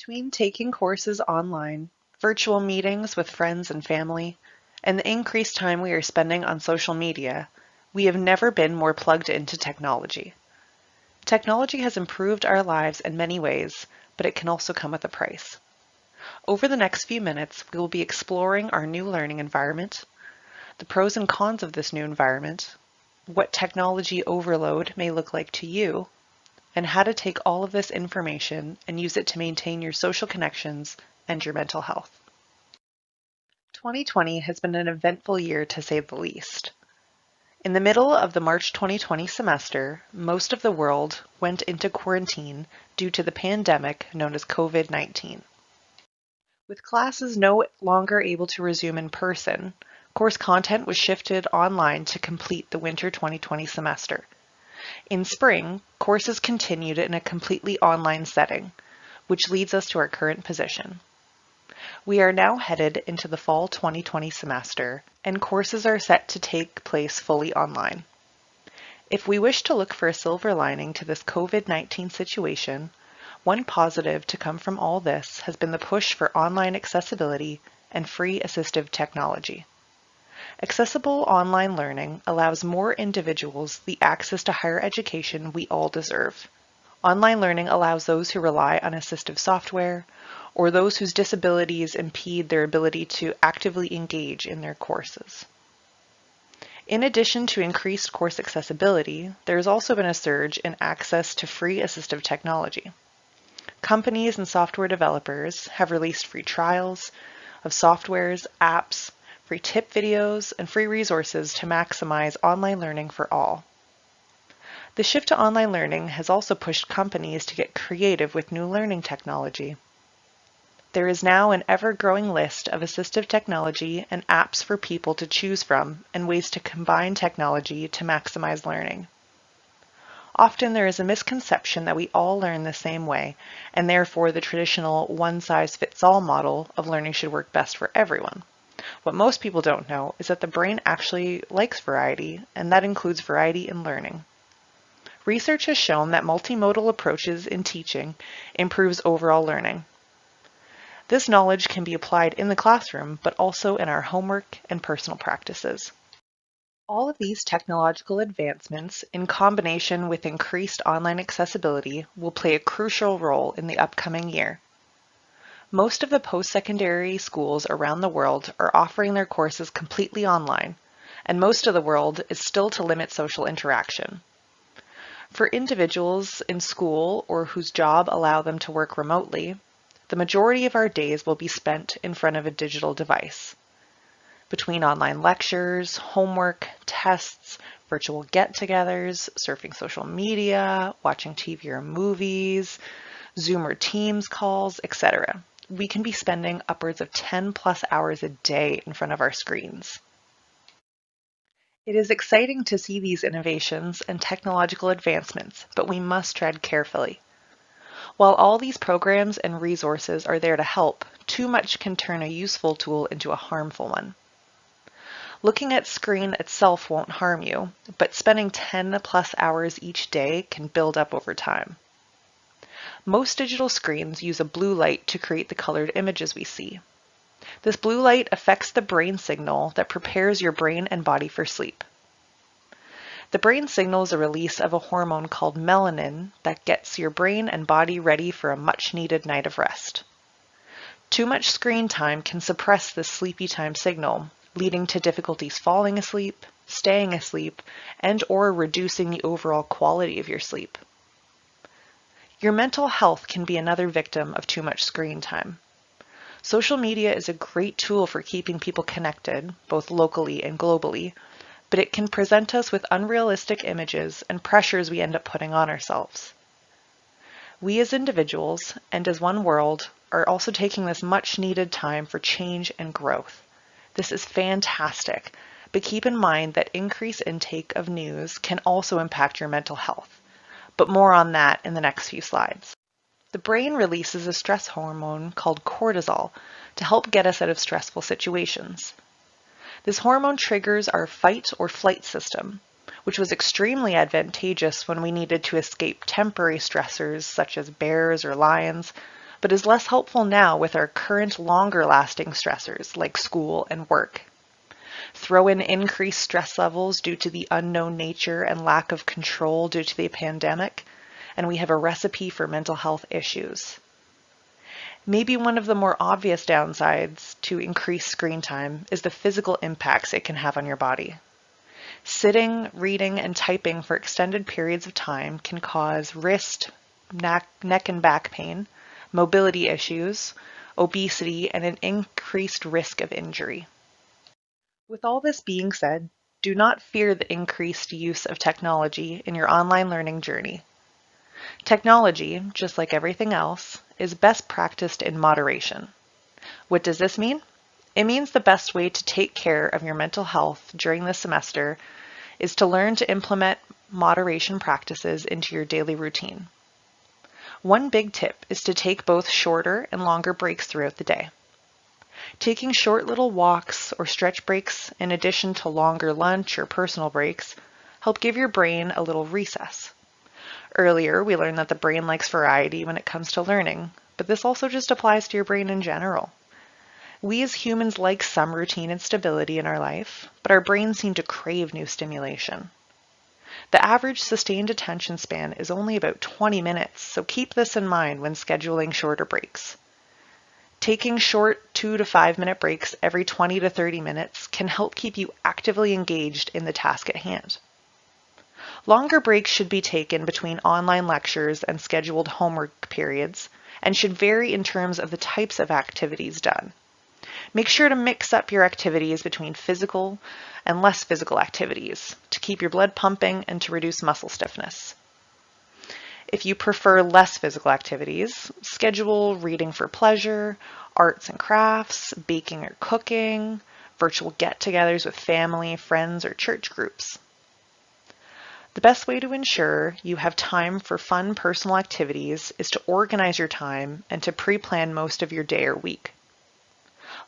Between taking courses online, virtual meetings with friends and family, and the increased time we are spending on social media, we have never been more plugged into technology. Technology has improved our lives in many ways, but it can also come with a price. Over the next few minutes, we will be exploring our new learning environment, the pros and cons of this new environment, what technology overload may look like to you, and how to take all of this information and use it to maintain your social connections and your mental health. 2020 has been an eventful year to say the least. In the middle of the March 2020 semester, most of the world went into quarantine due to the pandemic known as COVID-19. With classes no longer able to resume in person, course content was shifted online to complete the winter 2020 semester. In spring, courses continued in a completely online setting, which leads us to our current position. We are now headed into the fall 2020 semester, and courses are set to take place fully online. If we wish to look for a silver lining to this COVID-19 situation, one positive to come from all this has been the push for online accessibility and free assistive technology. Accessible online learning allows more individuals the access to higher education we all deserve. Online learning allows those who rely on assistive software or those whose disabilities impede their ability to actively engage in their courses. In addition to increased course accessibility, there has also been a surge in access to free assistive technology. Companies and software developers have released free trials of softwares, apps, free tip videos, and free resources to maximize online learning for all. The shift to online learning has also pushed companies to get creative with new learning technology. There is now an ever-growing list of assistive technology and apps for people to choose from and ways to combine technology to maximize learning. Often there is a misconception that we all learn the same way, and therefore the traditional one-size-fits-all model of learning should work best for everyone. What most people don't know is that the brain actually likes variety, and that includes variety in learning. Research has shown that multimodal approaches in teaching improves overall learning. This knowledge can be applied in the classroom, but also in our homework and personal practices. All of these technological advancements, in combination with increased online accessibility, will play a crucial role in the upcoming year. Most of the post-secondary schools around the world are offering their courses completely online, and most of the world is still to limit social interaction. For individuals in school or whose job allow them to work remotely, the majority of our days will be spent in front of a digital device. Between online lectures, homework, tests, virtual get-togethers, surfing social media, watching TV or movies, Zoom or Teams calls, etc. We can be spending upwards of 10 plus hours a day in front of our screens. It is exciting to see these innovations and technological advancements, but we must tread carefully. While all these programs and resources are there to help, too much can turn a useful tool into a harmful one. Looking at screen itself won't harm you, but spending 10 plus hours each day can build up over time. Most digital screens use a blue light to create the colored images we see. This blue light affects the brain signal that prepares your brain and body for sleep. The brain signals a release of a hormone called melanin that gets your brain and body ready for a much-needed night of rest. Too much screen time can suppress this sleepy time signal, leading to difficulties falling asleep, staying asleep, and/or reducing the overall quality of your sleep. Your mental health can be another victim of too much screen time. Social media is a great tool for keeping people connected, both locally and globally, but it can present us with unrealistic images and pressures we end up putting on ourselves. We as individuals, and as one world, are also taking this much-needed time for change and growth. This is fantastic, but keep in mind that increased intake of news can also impact your mental health. But more on that in the next few slides. The brain releases a stress hormone called cortisol to help get us out of stressful situations. This hormone triggers our fight or flight system, which was extremely advantageous when we needed to escape temporary stressors such as bears or lions, but is less helpful now with our current longer-lasting stressors like school and work. Throw in increased stress levels due to the unknown nature and lack of control due to the pandemic, and we have a recipe for mental health issues. Maybe one of the more obvious downsides to increased screen time is the physical impacts it can have on your body. Sitting, reading, and typing for extended periods of time can cause wrist, neck and back pain, mobility issues, obesity, and an increased risk of injury. With all this being said, do not fear the increased use of technology in your online learning journey. Technology, just like everything else, is best practiced in moderation. What does this mean? It means the best way to take care of your mental health during the semester is to learn to implement moderation practices into your daily routine. One big tip is to take both shorter and longer breaks throughout the day. Taking short little walks or stretch breaks in addition to longer lunch or personal breaks help give your brain a little recess. Earlier, we learned that the brain likes variety when it comes to learning, but this also just applies to your brain in general. We as humans like some routine and stability in our life, but our brains seem to crave new stimulation. The average sustained attention span is only about 20 minutes, so keep this in mind when scheduling shorter breaks. Taking short 2 to 5 minute breaks every 20 to 30 minutes can help keep you actively engaged in the task at hand. Longer breaks should be taken between online lectures and scheduled homework periods and should vary in terms of the types of activities done. Make sure to mix up your activities between physical and less physical activities to keep your blood pumping and to reduce muscle stiffness. If you prefer less physical activities, schedule reading for pleasure, arts and crafts, baking or cooking, virtual get-togethers with family, friends, or church groups. The best way to ensure you have time for fun personal activities is to organize your time and to pre-plan most of your day or week.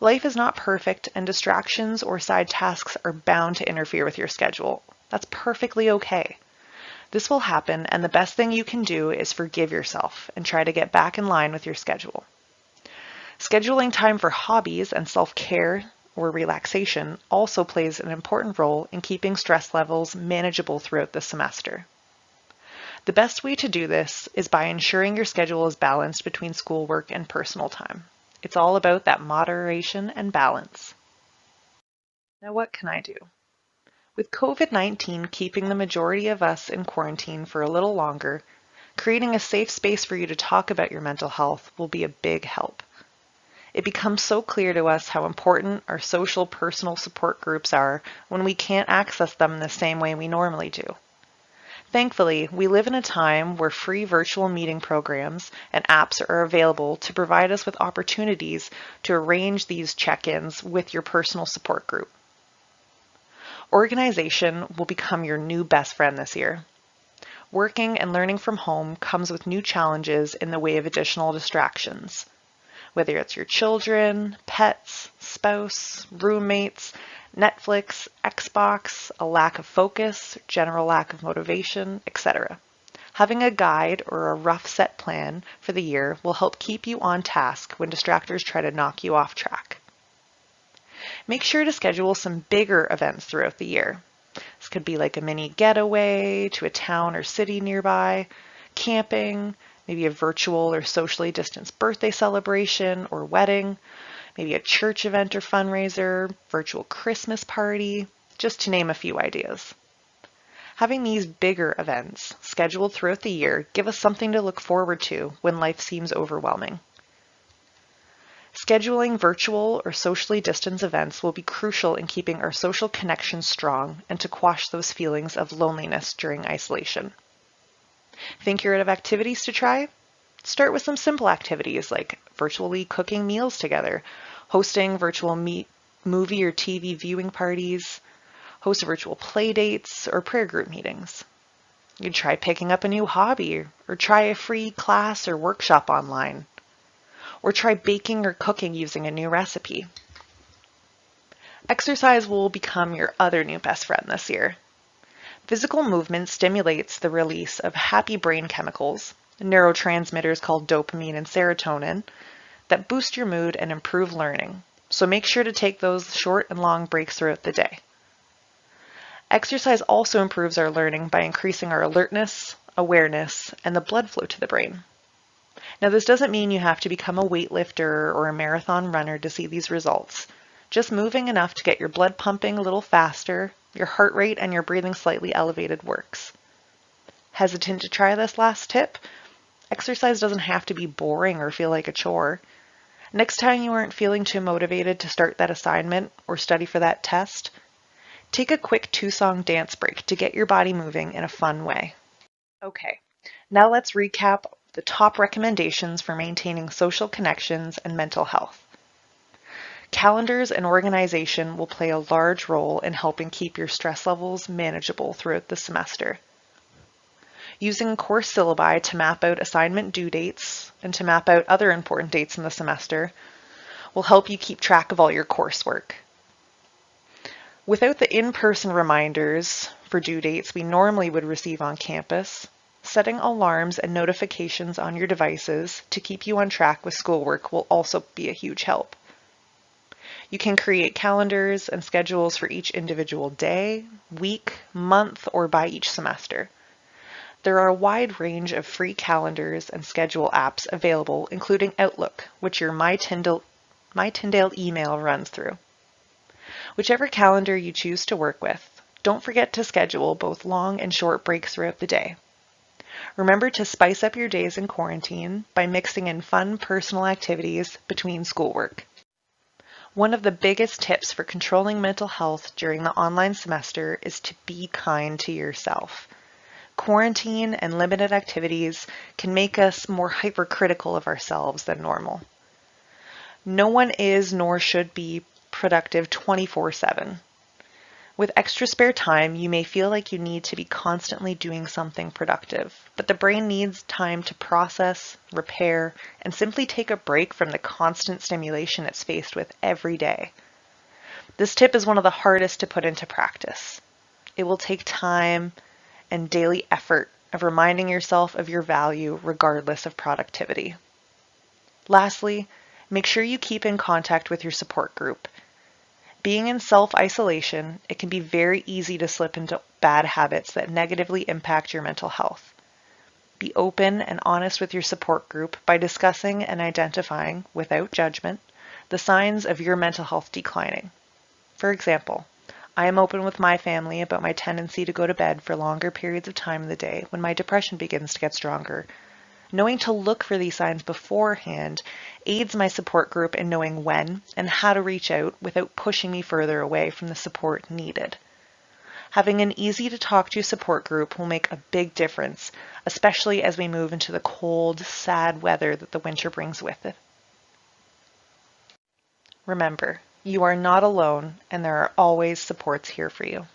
Life is not perfect and distractions or side tasks are bound to interfere with your schedule. That's perfectly okay. This will happen, and the best thing you can do is forgive yourself and try to get back in line with your schedule. Scheduling time for hobbies and self-care or relaxation also plays an important role in keeping stress levels manageable throughout the semester. The best way to do this is by ensuring your schedule is balanced between schoolwork and personal time. It's all about that moderation and balance. Now, what can I do? With COVID-19 keeping the majority of us in quarantine for a little longer, creating a safe space for you to talk about your mental health will be a big help. It becomes so clear to us how important our social personal support groups are when we can't access them in the same way we normally do. Thankfully, we live in a time where free virtual meeting programs and apps are available to provide us with opportunities to arrange these check-ins with your personal support group. Organization will become your new best friend this year. Working and learning from home comes with new challenges in the way of additional distractions. Whether it's your children, pets, spouse, roommates, Netflix, Xbox, a lack of focus, general lack of motivation, etc. Having a guide or a rough set plan for the year will help keep you on task when distractors try to knock you off track. Make sure to schedule some bigger events throughout the year. This could be like a mini getaway to a town or city nearby, camping, maybe a virtual or socially distanced birthday celebration or wedding, maybe a church event or fundraiser, virtual Christmas party, just to name a few ideas. Having these bigger events scheduled throughout the year give us something to look forward to when life seems overwhelming. Scheduling virtual or socially distanced events will be crucial in keeping our social connections strong and to quash those feelings of loneliness during isolation. Think you're out of activities to try? Start with some simple activities like virtually cooking meals together, hosting virtual movie or TV viewing parties, host virtual play dates or prayer group meetings. You could try picking up a new hobby or try a free class or workshop online. Or try baking or cooking using a new recipe. Exercise will become your other new best friend this year. Physical movement stimulates the release of happy brain chemicals, neurotransmitters called dopamine and serotonin, that boost your mood and improve learning. So make sure to take those short and long breaks throughout the day. Exercise also improves our learning by increasing our alertness, awareness, and the blood flow to the brain. Now, this doesn't mean you have to become a weightlifter or a marathon runner to see these results. Just moving enough to get your blood pumping a little faster, your heart rate and your breathing slightly elevated works. Hesitant to try this last tip? Exercise doesn't have to be boring or feel like a chore. Next time you aren't feeling too motivated to start that assignment or study for that test, take a quick 2-song dance break to get your body moving in a fun way. Okay, now let's recap the top recommendations for maintaining social connections and mental health. Calendars and organization will play a large role in helping keep your stress levels manageable throughout the semester. Using course syllabi to map out assignment due dates and to map out other important dates in the semester will help you keep track of all your coursework. Without the in-person reminders for due dates we normally would receive on campus, setting alarms and notifications on your devices to keep you on track with schoolwork will also be a huge help. You can create calendars and schedules for each individual day, week, month, or by each semester. There are a wide range of free calendars and schedule apps available, including Outlook, which your My Tyndale email runs through. Whichever calendar you choose to work with, don't forget to schedule both long and short breaks throughout the day. Remember to spice up your days in quarantine by mixing in fun personal activities between schoolwork. One of the biggest tips for controlling mental health during the online semester is to be kind to yourself. Quarantine and limited activities can make us more hypercritical of ourselves than normal. No one is nor should be productive 24/7. With extra spare time, you may feel like you need to be constantly doing something productive, but the brain needs time to process, repair, and simply take a break from the constant stimulation it's faced with every day. This tip is one of the hardest to put into practice. It will take time and daily effort of reminding yourself of your value regardless of productivity. Lastly, make sure you keep in contact with your support group. Being in self-isolation, it can be very easy to slip into bad habits that negatively impact your mental health. Be open and honest with your support group by discussing and identifying, without judgment, the signs of your mental health declining. For example, I am open with my family about my tendency to go to bed for longer periods of time in the day when my depression begins to get stronger. Knowing to look for these signs beforehand aids my support group in knowing when and how to reach out without pushing me further away from the support needed. Having an easy to talk to support group will make a big difference, especially as we move into the cold, sad weather that the winter brings with it. Remember, you are not alone and there are always supports here for you.